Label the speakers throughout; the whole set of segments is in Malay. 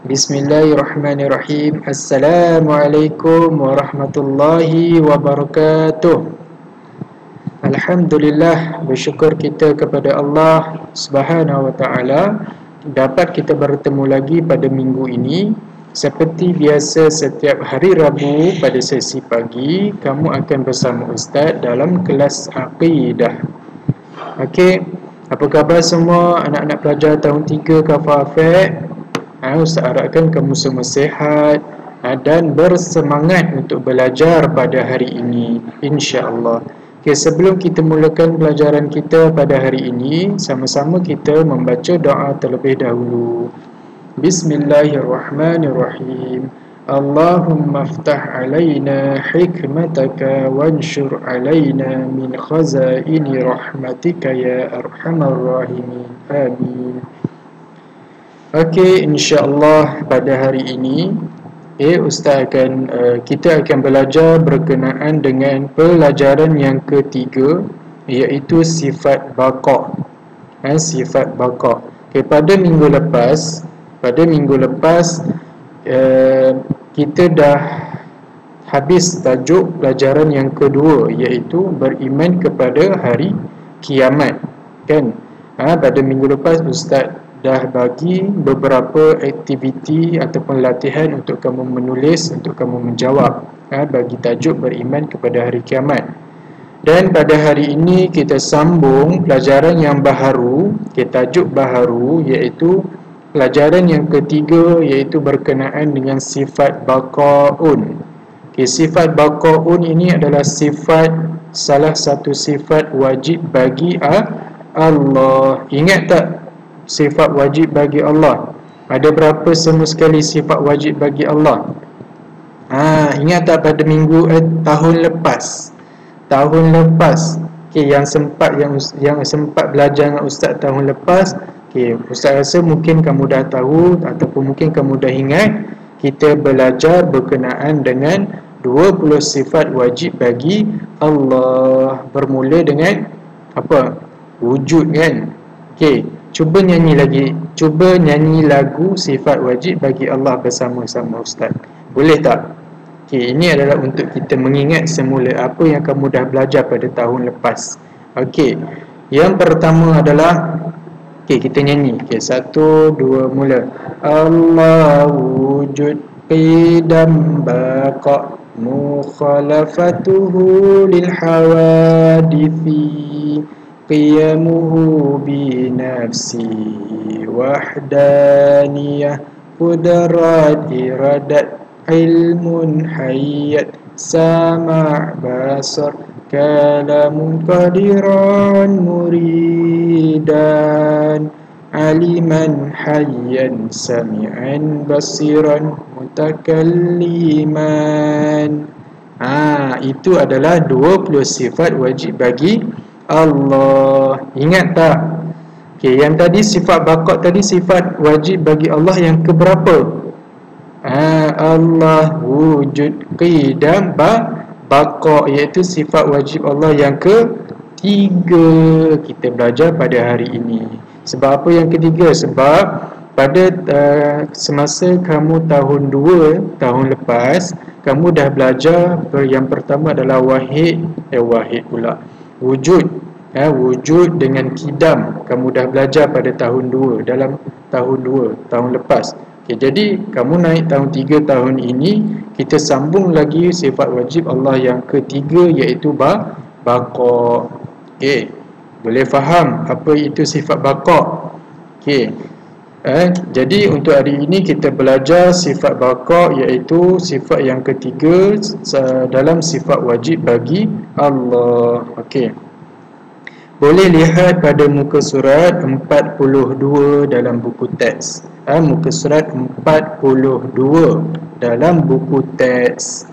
Speaker 1: Bismillahirrahmanirrahim. Assalamualaikum warahmatullahi wabarakatuh. Alhamdulillah, bersyukur kita kepada Allah Subhanahu wa taala dapat kita bertemu lagi pada minggu ini. Seperti biasa setiap hari Rabu pada sesi pagi, kamu akan bersama Ustaz dalam kelas akidah. Okey, apa khabar semua anak-anak pelajar tahun 3 Kafah Afek? Ustaz harapkan kamu semua sihat dan bersemangat untuk belajar pada hari ini, insya-Allah. Okay, sebelum kita mulakan pelajaran kita pada hari ini, sama-sama kita membaca doa terlebih dahulu. Bismillahirrahmanirrahim. Allahumma aftah alaina hikmataka wanshur alaina min khazaini rahmatika ya arhamar rahimin. Amin. Okey, insya-Allah pada hari ini Ustaz kita akan belajar berkenaan dengan pelajaran yang ketiga, iaitu sifat baqa. Sifat baqa. Okay, pada minggu lepas kita dah habis tajuk pelajaran yang kedua, iaitu beriman kepada hari kiamat, kan? Pada minggu lepas Ustaz dah bagi beberapa aktiviti ataupun latihan untuk kamu menulis, untuk kamu menjawab bagi tajuk beriman kepada hari kiamat. Dan pada hari ini kita sambung pelajaran yang baharu, tajuk baharu, iaitu pelajaran yang ketiga, iaitu berkenaan dengan sifat baqaun. Sifat baqaun ini adalah salah satu sifat wajib bagi Allah. Ingat tak sifat wajib bagi Allah? Ada berapa semua sekali sifat wajib bagi Allah? Ingat tak pada tahun lepas? Yang sempat belajar dengan Ustaz tahun lepas. Ustaz rasa mungkin kamu dah tahu ataupun mungkin kamu dah ingat, kita belajar berkenaan dengan 20 sifat wajib bagi Allah. Bermula dengan apa? Wujud, kan? Cuba nyanyi lagu sifat wajib bagi Allah bersama-sama Ustaz. Boleh tak? Ini adalah untuk kita mengingat semula apa yang kamu dah belajar pada tahun lepas. Yang pertama adalah kita nyanyi. 1, 2, mula. Allah wujud qidam baqa mukhalafatuhu lil hawadithi qiyamuhu binafsi wahdaniyah qudrat iradat ilmun hayat sama' basar kalamun qadiran muridan aliman hayyan sami'an basiran mutakalliman. Itu adalah 20 sifat wajib bagi Allah. Ingat tak? Yang tadi sifat baqa tadi sifat wajib bagi Allah yang keberapa? Allah wujud qidam baqa, iaitu sifat wajib Allah yang ketiga kita belajar pada hari ini. Sebab apa yang ketiga? Sebab pada semasa kamu tahun lepas, kamu dah belajar yang pertama adalah wujud dengan kidam. Kamu dah belajar pada tahun 2, dalam tahun lepas. Jadi kamu naik tahun 3 tahun ini, kita sambung lagi sifat wajib Allah yang ketiga, iaitu baqa. Boleh faham apa itu sifat baqa? Jadi untuk hari ini kita belajar sifat baqa, iaitu sifat yang ketiga dalam sifat wajib bagi Allah. Boleh lihat pada muka surat 42 dalam buku teks. Muka surat 42 dalam buku teks.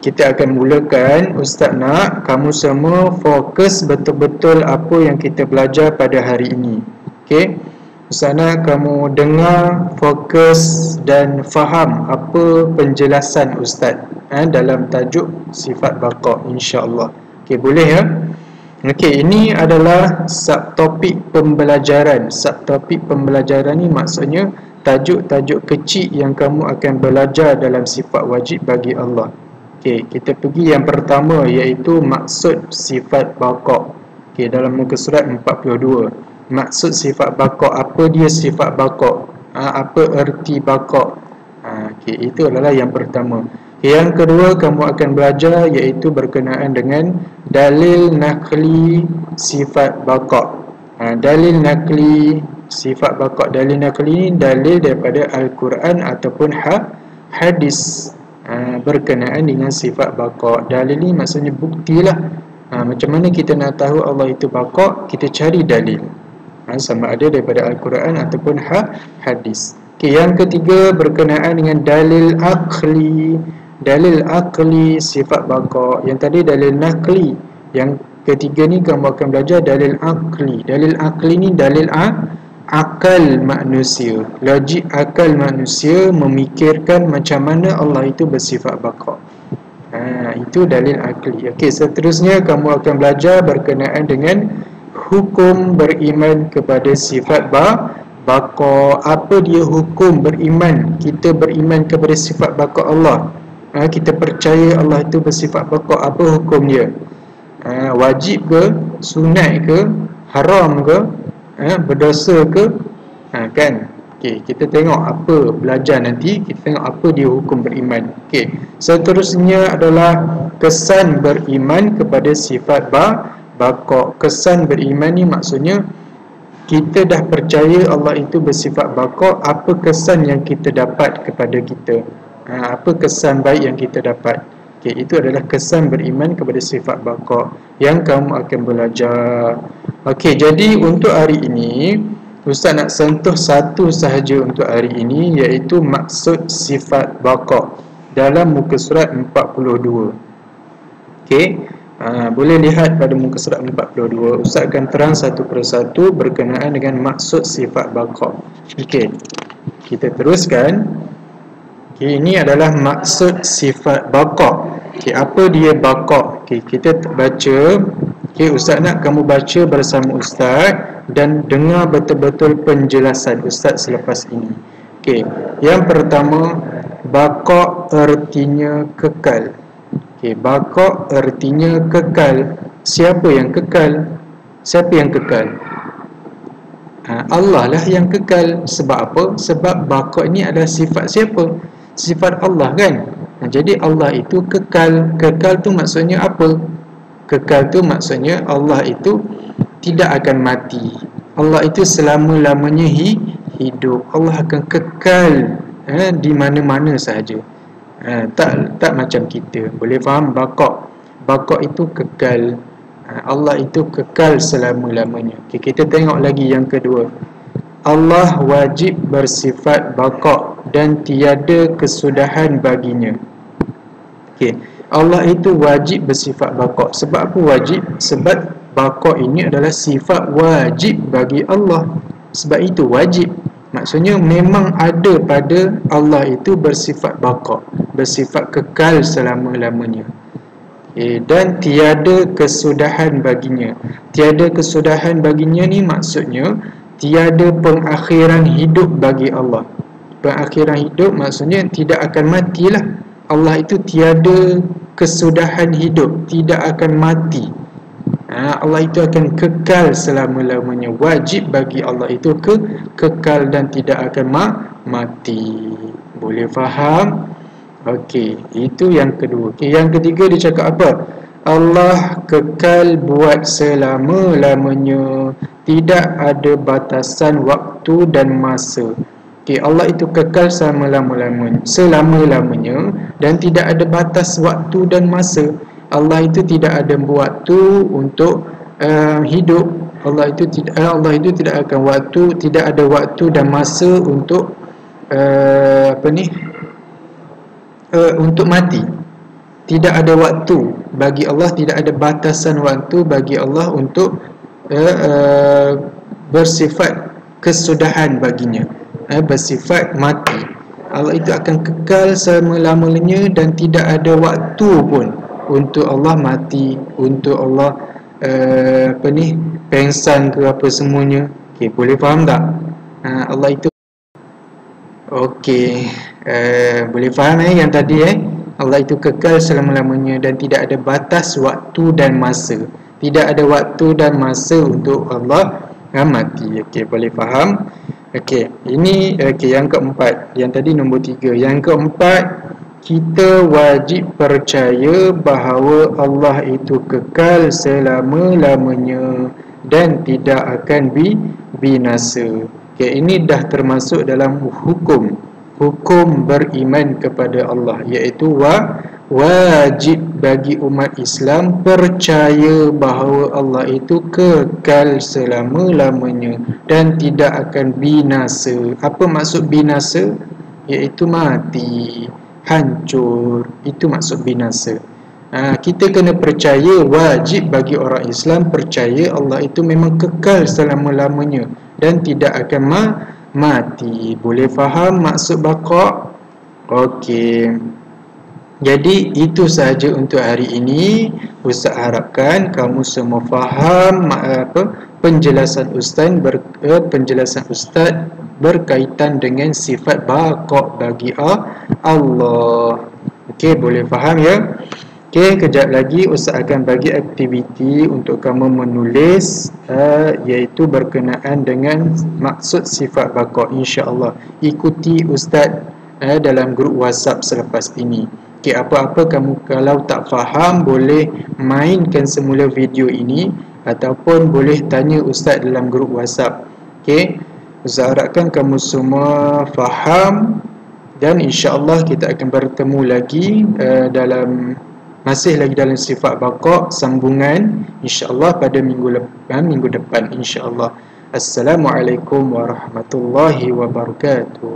Speaker 1: Kita akan mulakan. Ustaz nak kamu semua fokus betul-betul apa yang kita belajar pada hari ini. Ustaz nak kamu dengar, fokus dan faham apa penjelasan Ustaz dalam tajuk sifat baqa, insya-Allah. Boleh ya? Ini adalah subtopik pembelajaran. Subtopik pembelajaran ni maksudnya tajuk-tajuk kecil yang kamu akan belajar dalam sifat wajib bagi Allah. Okey, kita pergi yang pertama iaitu maksud sifat baqa'. Okey, dalam muka surat 42. Maksud sifat baqa', apa dia sifat baqa'? Apa erti baqa'? Okey, itu adalah yang pertama. Yang kedua kamu akan belajar iaitu berkenaan dengan dalil naqli sifat baqa'. Dalil naqli sifat baqa'. Dalil naqli ini dalil daripada Al-Quran ataupun hadis berkenaan dengan sifat baqa'. Dalil ini maksudnya buktilah. Macam mana kita nak tahu Allah itu baqa'? Kita cari dalil. Sama ada daripada Al-Quran ataupun hadis. Okay, yang ketiga berkenaan dengan dalil aqli. Dalil aqli sifat baqa'. Yang tadi dalil naqli. Yang ketiga ni kamu akan belajar dalil aqli. Dalil aqli ni dalil akal manusia. Logik akal manusia memikirkan macam mana Allah itu bersifat baqa'. Itu dalil aqli. Okey, seterusnya kamu akan belajar berkenaan dengan hukum beriman kepada sifat baqa'. Apa dia hukum beriman? Kita beriman kepada sifat baqa' Allah. Kita percaya Allah itu bersifat baqa'. Apa hukum dia? Wajib ke? Sunat ke? Haram ke? Berdosa ke? Kan? Okay, kita tengok apa belajar nanti. Kita tengok apa dia hukum beriman. Okay. Seterusnya adalah kesan beriman kepada sifat baqa'. Kesan beriman ni maksudnya kita dah percaya Allah itu bersifat baqa'. Apa kesan yang kita dapat kepada kita? Apa kesan baik yang kita dapat? Okay, itu adalah kesan beriman kepada sifat baqa' yang kamu akan belajar. Okey, jadi untuk hari ini Ustaz nak sentuh satu sahaja untuk hari ini, iaitu maksud sifat baqa' dalam muka surat 42. Okey, boleh lihat pada muka surat 42. Ustaz akan terang satu persatu berkenaan dengan maksud sifat baqa'. Okey, kita teruskan. Okay, ini adalah maksud sifat baqa'. Okay, apa dia baqa'? Okay, kita baca. Okay, Ustaz nak kamu baca bersama Ustaz dan dengar betul-betul penjelasan Ustaz selepas ini. Okay, yang pertama, baqa' artinya kekal. Okay, baqa' artinya kekal. Siapa yang kekal? Siapa yang kekal? Allah lah yang kekal. Sebab apa? Sebab baqa' ini adalah sifat siapa? Sifat Allah, kan? Jadi Allah itu kekal. Kekal tu maksudnya apa? Kekal tu maksudnya Allah itu tidak akan mati. Allah itu selama-lamanya hidup. Allah akan kekal di mana-mana sahaja. Tak macam kita. Boleh faham? Baqa'. Baqa' itu kekal. Allah itu kekal selama-lamanya. Okay, kita tengok lagi yang kedua. Allah wajib bersifat baqa' dan tiada kesudahan baginya. Okay. Allah itu wajib bersifat baqa'. Sebab apa wajib? Sebab baqa' ini adalah sifat wajib bagi Allah. Sebab itu wajib. Maksudnya memang ada pada Allah itu bersifat baqa', bersifat kekal selama-lamanya. Okay. Dan tiada kesudahan baginya. Tiada kesudahan baginya ni maksudnya tiada pengakhiran hidup bagi Allah. Pengakhiran hidup maksudnya tidak akan matilah. Allah itu tiada kesudahan hidup, tidak akan mati. Allah itu akan kekal selama-lamanya. Wajib bagi Allah itu kekal dan tidak akan mati. Boleh faham? Okey, itu yang kedua. Okay, yang ketiga dia cakap apa? Allah kekal buat selama-lamanya. Tidak ada batasan waktu dan masa. Okay, Allah itu kekal selama-lamanya dan tidak ada batas waktu dan masa. Allah itu tidak ada waktu untuk hidup. Allah itu tidak akan waktu, tidak ada waktu dan masa untuk untuk mati. Tidak ada waktu bagi Allah, tidak ada batasan waktu bagi Allah untuk bersifat kesudahan baginya, bersifat mati. Allah itu akan kekal selama-lamanya dan tidak ada waktu pun untuk Allah mati, untuk Allah pengsan ke apa semuanya. Okay, boleh faham tak? Allah itu Okey, boleh faham yang tadi Allah itu kekal selama-lamanya dan tidak ada batas waktu dan masa. Tidak ada waktu dan masa untuk Allah mati. Okey, boleh faham? Okey, ini yang keempat. Yang tadi nombor 3. Yang keempat, kita wajib percaya bahawa Allah itu kekal selama-lamanya dan tidak akan binasa. Okay, ini dah termasuk dalam hukum beriman kepada Allah, iaitu wajib bagi umat Islam percaya bahawa Allah itu kekal selama-lamanya dan tidak akan binasa. Apa maksud binasa? Iaitu mati, hancur. Itu maksud binasa. Kita kena percaya, wajib bagi orang Islam percaya Allah itu memang kekal selama-lamanya dan tidak akan mati. Boleh faham maksud baqa'? Okey. Jadi itu sahaja untuk hari ini. Ustaz harapkan kamu semua faham penjelasan Ustaz berkaitan dengan sifat baqa' bagi Allah. Okey, boleh faham ya? Okey, kejap lagi Ustaz akan bagi aktiviti untuk kamu menulis iaitu berkenaan dengan maksud sifat baqa', insya-Allah. Ikuti Ustaz dalam grup WhatsApp selepas ini. Okey, apa-apa kamu kalau tak faham boleh mainkan semula video ini ataupun boleh tanya Ustaz dalam grup WhatsApp. Okey, Ustaz harapkan kamu semua faham dan insya-Allah kita akan bertemu lagi masih lagi dalam sifat baqa' sambungan insya-Allah pada minggu depan insya-Allah. Assalamualaikum warahmatullahi wabarakatuh.